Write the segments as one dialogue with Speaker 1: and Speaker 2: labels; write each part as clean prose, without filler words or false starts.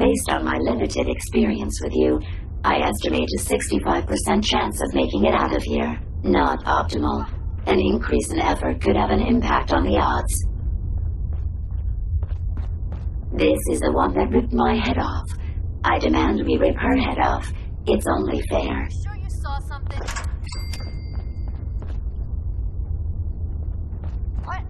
Speaker 1: Based on my limited experience with you, I estimate a 65% chance of making it out of here. Not optimal. An increase in effort could have an impact on the odds. This is the one that ripped my head off. I demand we rip her head off. It's only fair.
Speaker 2: Sure you saw something? What?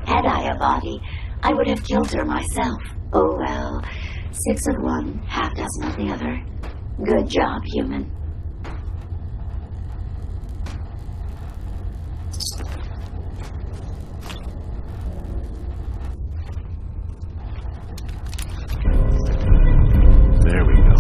Speaker 1: Had I a body, I would have killed her myself. Oh well, 6 of one, half dozen of the other. Good job, human.
Speaker 3: There we go.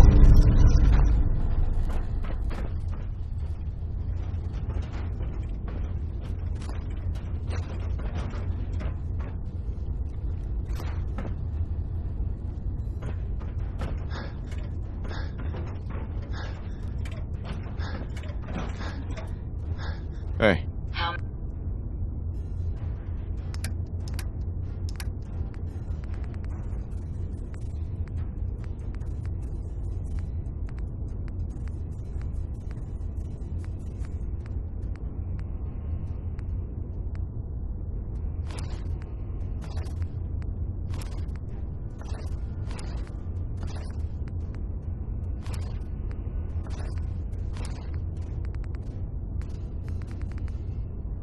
Speaker 3: Hey.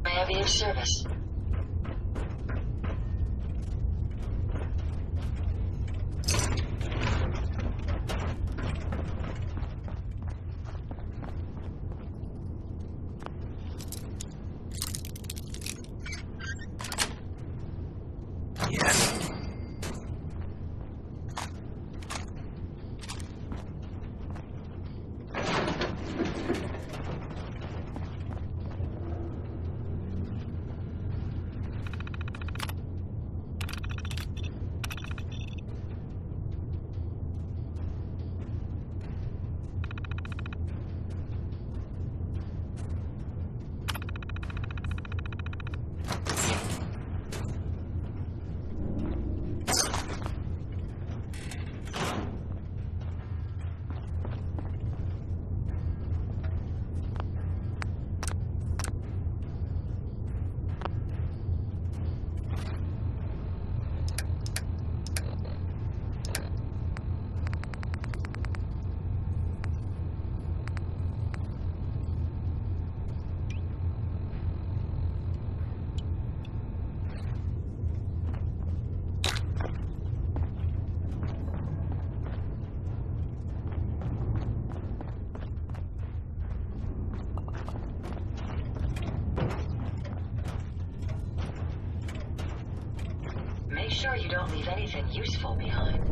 Speaker 4: May I be of service?
Speaker 3: Yes.
Speaker 4: Make sure you don't leave anything useful behind.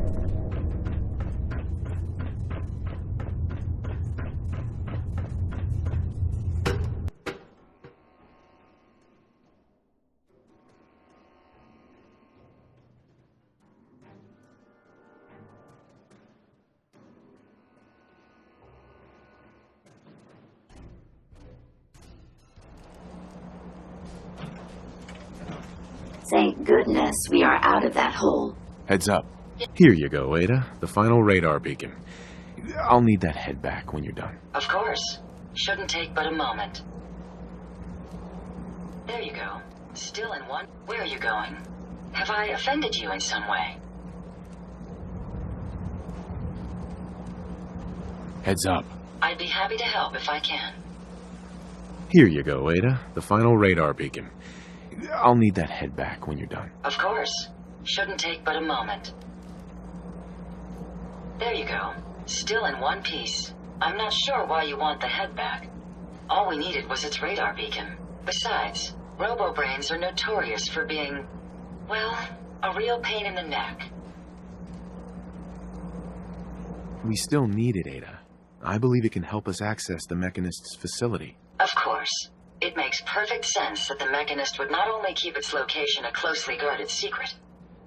Speaker 1: Thank goodness we are out of that hole.
Speaker 3: Heads up. Here you go, Ada. The final radar beacon. I'll need that head back when you're done.
Speaker 4: Of course. Shouldn't take but a moment. There you go. Still in one. Where are you going? Have I offended you in some way?
Speaker 3: Heads up.
Speaker 4: I'd be happy to help if I can.
Speaker 3: Here you go, Ada. The final radar beacon. I'll need that head back when you're done.
Speaker 4: Of course. Shouldn't take but a moment. There you go. Still in one piece. I'm not sure why you want the head back. All we needed was its radar beacon. Besides, robo-brains are notorious for being, well, a real pain in the neck.
Speaker 3: We still need it, Ada. I believe it can help us access the Mechanist's facility.
Speaker 4: Of course. It makes perfect sense that the Mechanist would not only keep its location a closely guarded secret,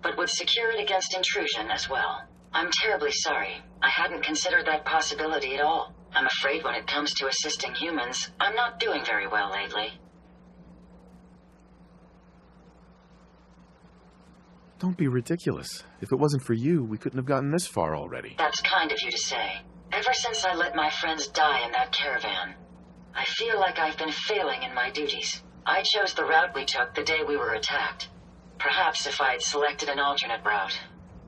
Speaker 4: but would secure it against intrusion as well. I'm terribly sorry. I hadn't considered that possibility at all. I'm afraid when it comes to assisting humans, I'm not doing very well lately.
Speaker 3: Don't be ridiculous. If it wasn't for you, we couldn't have gotten this far already.
Speaker 4: That's kind of you to say. Ever since I let my friends die in that caravan, I feel like I've been failing in my duties. I chose the route we took the day we were attacked. Perhaps if I'd selected an alternate route,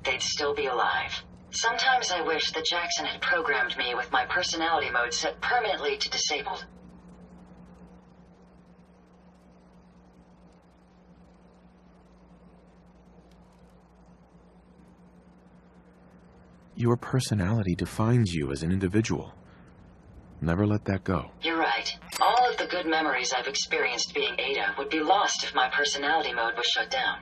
Speaker 4: they'd still be alive. Sometimes I wish that Jackson had programmed me with my personality mode set permanently to disabled.
Speaker 3: Your personality defines you as an individual. Never let that go.
Speaker 4: You're right. All of the good memories I've experienced being Ada would be lost if my personality mode was shut down.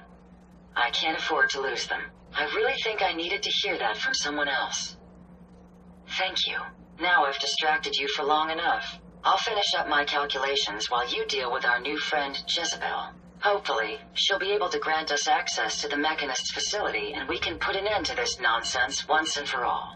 Speaker 4: I can't afford to lose them. I really think I needed to hear that from someone else. Thank you. Now I've distracted you for long enough. I'll finish up my calculations while you deal with our new friend, Jezebel. Hopefully, she'll be able to grant us access to the Mechanist's facility and we can put an end to this nonsense once and for all.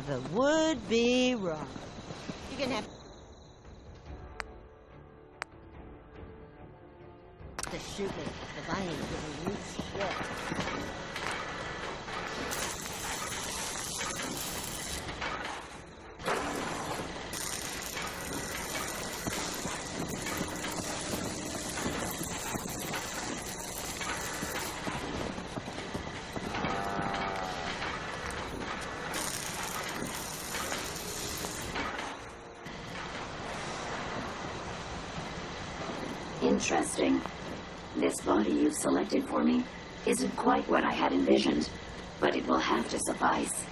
Speaker 2: The would-be robber. You can have to shoot me if I ain't giving you shit.
Speaker 1: Interesting. This body you've selected for me isn't quite what I had envisioned, but it will have to suffice.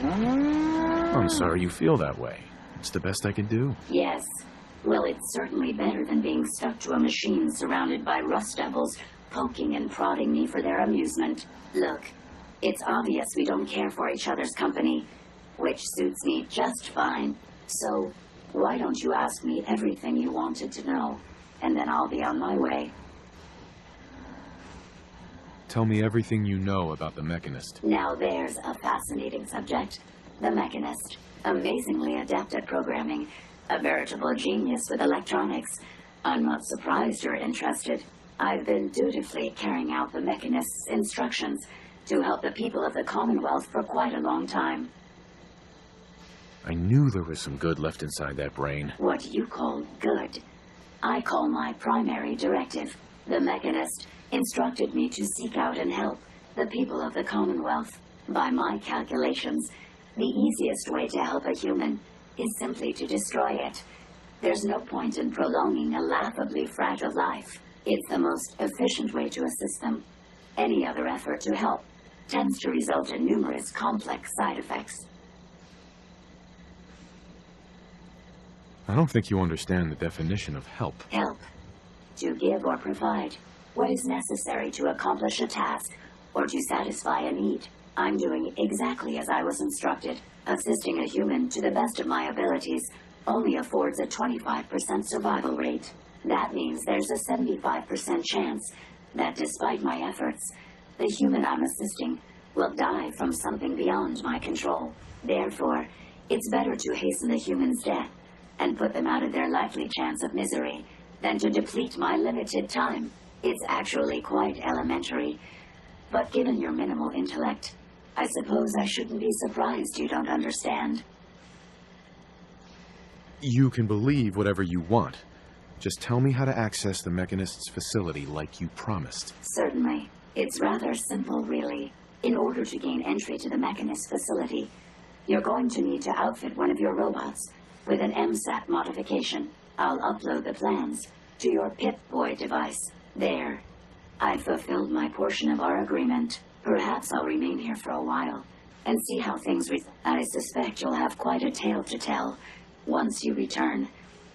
Speaker 3: I'm sorry you feel that way. It's the best I can do.
Speaker 1: Yes. Well, it's certainly better than being stuck to a machine surrounded by rust devils poking and prodding me for their amusement. Look, it's obvious we don't care for each other's company, which suits me just fine. So, why don't you ask me everything you wanted to know, and then I'll be on my way.
Speaker 3: Tell me everything you know about the Mechanist.
Speaker 1: Now there's a fascinating subject. The Mechanist. Amazingly adept at programming. A veritable genius with electronics. I'm not surprised you're interested. I've been dutifully carrying out the Mechanist's instructions to help the people of the Commonwealth for quite a long time.
Speaker 3: I knew there was some good left inside that brain.
Speaker 1: What you call good, I call my primary directive. The Mechanist instructed me to seek out and help the people of the Commonwealth. By my calculations, the easiest way to help a human is simply to destroy it. There's no point in prolonging a laughably fragile life. It's the most efficient way to assist them. Any other effort to help tends to result in numerous complex side effects.
Speaker 3: I don't think you understand the definition of help.
Speaker 1: Help. To give or provide what is necessary to accomplish a task or to satisfy a need. I'm doing exactly as I was instructed. Assisting a human to the best of my abilities only affords a 25% survival rate. That means there's a 75% chance that despite my efforts, the human I'm assisting will die from something beyond my control. Therefore, it's better to hasten the human's death and put them out of their likely chance of misery than to deplete my limited time. It's actually quite elementary, but given your minimal intellect, I suppose I shouldn't be surprised you don't understand.
Speaker 3: You can believe whatever you want. Just tell me how to access the Mechanist's facility like you promised.
Speaker 1: Certainly. It's rather simple, really. In order to gain entry to the Mechanist facility, you're going to need to outfit one of your robots with an MSAT modification. I'll upload the plans to your Pip-Boy device. There. I've fulfilled my portion of our agreement. Perhaps I'll remain here for a while and see how things I suspect you'll have quite a tale to tell once you return.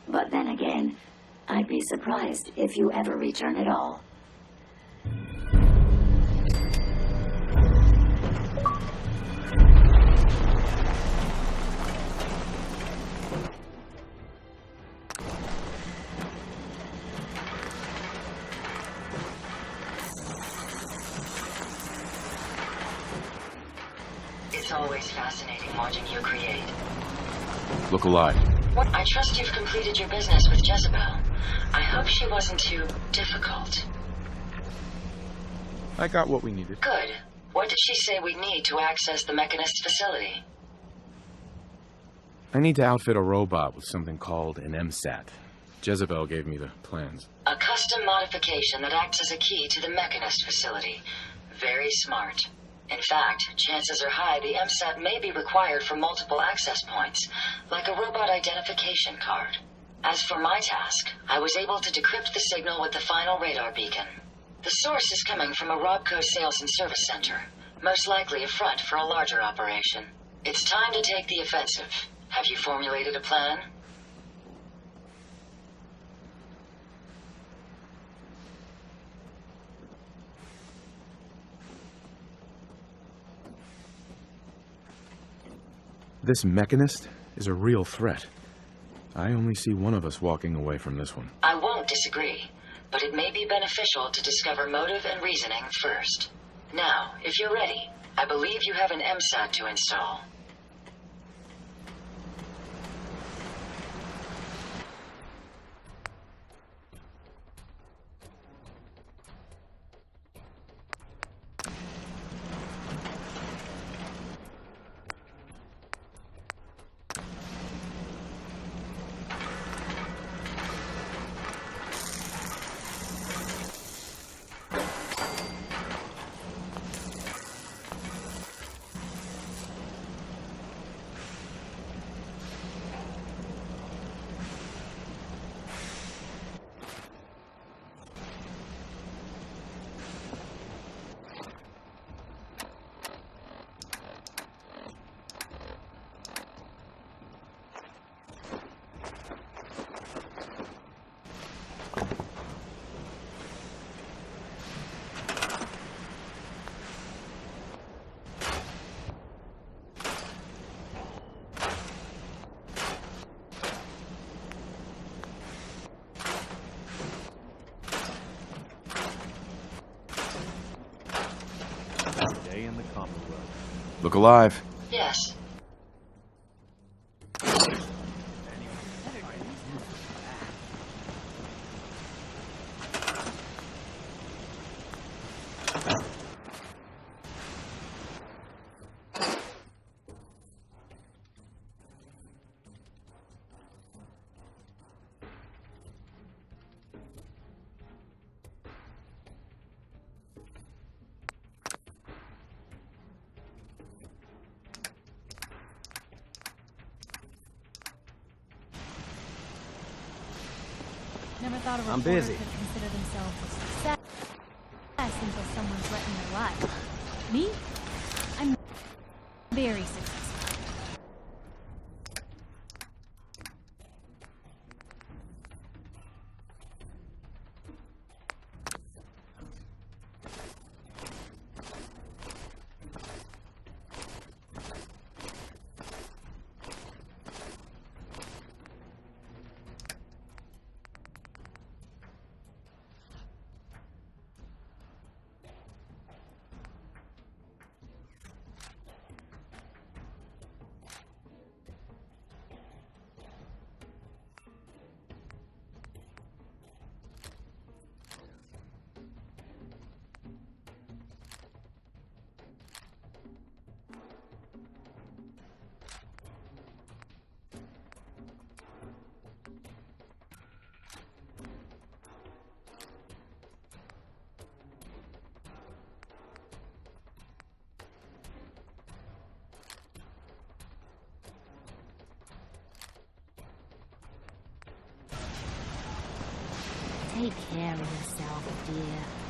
Speaker 1: But then again, I'd be surprised if you ever return at all.
Speaker 4: It's always fascinating watching you create.
Speaker 3: Look alive.
Speaker 4: I trust you've completed your business with Jezebel. I hope she wasn't too difficult.
Speaker 3: I got what we needed.
Speaker 4: Good. What did she say we need to access the Mechanist facility?
Speaker 3: I need to outfit a robot with something called an MSAT. Jezebel gave me the plans.
Speaker 4: A custom modification that acts as a key to the Mechanist facility. Very smart. In fact, chances are high the MSAT may be required for multiple access points, like a robot identification card. As for my task, I was able to decrypt the signal with the final radar beacon. The source is coming from a Robco sales and service center, most likely a front for a larger operation. It's time to take the offensive. Have you formulated a plan?
Speaker 3: This Mechanist is a real threat. I only see one of us walking away from this one.
Speaker 4: I won't disagree, but it may be beneficial to discover motive and reasoning first. Now, if you're ready, I believe you have an MSAT to install.
Speaker 3: Look alive.
Speaker 4: Yes.
Speaker 5: Never thought a
Speaker 6: I'm
Speaker 5: reporter
Speaker 6: busy.
Speaker 5: could consider themselves a success until someone threatened their life. Me? Very successful.
Speaker 6: Take care of yourself, dear.